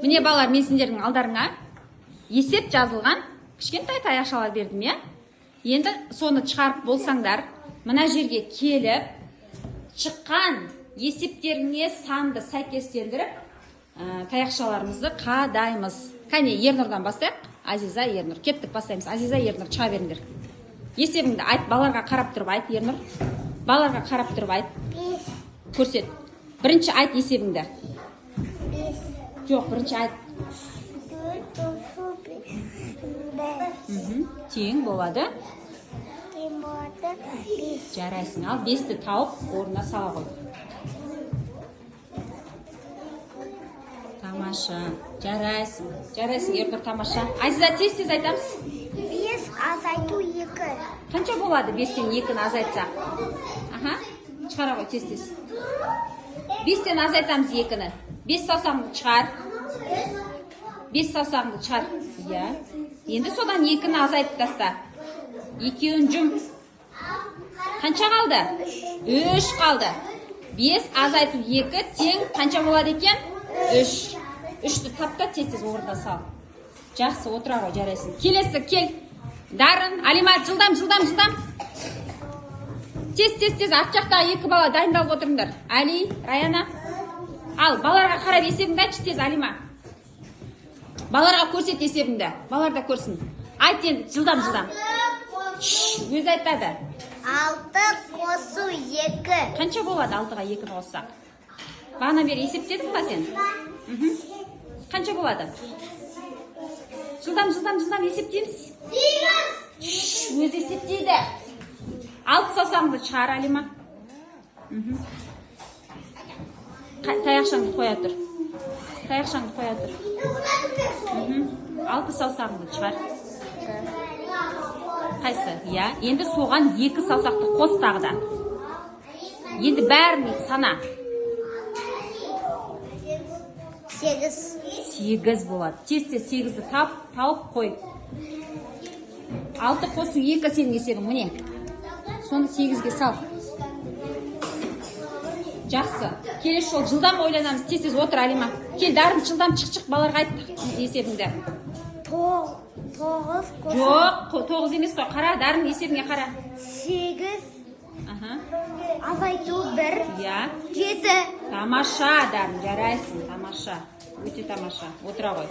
Міне балалар, мен сендердің алдарыңа есеп жазылған кішкентай таяқшалар бердім, я? Енді соны шығарып болсаңдар, мына жерге келіп, шыққан есептеріне санды сәйкестендіріп, таяқшаларымызды қадаймыз. Кәне, Ернұрдан бастайық. Азиза, Ернұр. Кеттік, бастаймыз. Азиза, Ернұр, шыға беріңдер. Есебіңді айт, баларға қарап тұрып айт, Ернұр. Баларға қарап тұрып айт. 5. Көрсет. Бірінші айт есебіңді. 5. Жоқ, бірінші айт. 4, 5. Тең болады. Тең болады 5. Жарайсың. Ал 5-ті тауып, орнына сала қой. Тамаша. Жарайсың. Жарайсың, Ернұр, тамаша. Азиза, тез-тез айтамыз. 5 азайту 2. Қанша болады 5-тен 2-ні азайтсақ? Аха. Шығара ғой, тез-тез. 5-тен азайтамыз 2-ні. 5 саусағыңды шығар. 5 саусағыңды шығар. Иә. Енді содан 2-ні азайтып таста. 2-ін жүм. Қанша қалды? 3 қалды. 5 азайтып 2 тең қанша болады екен? 3. 3-ті тапта тез-тез орнына сал. Жақсы, отыра ғой, жарайсың. Келесі, кел. Дарын, Алима, жылдам. Тез, арт жақтағы 2 бала дайындалып отырыңдар. Али, Раяна. Ал, баларға қарап есебіңді айтшы тез, Алима. Баларға көрсет есебіңді. Балар да көрсін. Айт енді, жылдам. Өз айтады. 6 қосу 2. Қанша болады 6-ға 2-ні қоссақ? Бағана бері есептедің ба сен? Қанша болады? Жылдам есептейміз. 8. Өз есептейді. 6 саусағыңды шығар, Алима. Таяқшаңды қоя тұр. 6 саусағыңды шығар. Қайсы? Иә. Енді соған 2 саусақты қос тағыда. Енді бәрін сана. 8 болады. Тез-тез 8-ді тауып қой. 6 қосу 2 сенің есебің, міне. Соны 8-ге сал. Жақсы. Келесі жол жылдам ойланамыз. Тез-тез отыр, Алима. Кел, Дарын, жылдам шық, баларға айт есебіңді. 9. Жоқ, 9 емес қой. Қара, Дарын есебіңе қара. 8. Азайту 1. Иә. 7. Тамаша, Дарын, жарайсың, тамаша. Өте тамаша. Отыра ғой.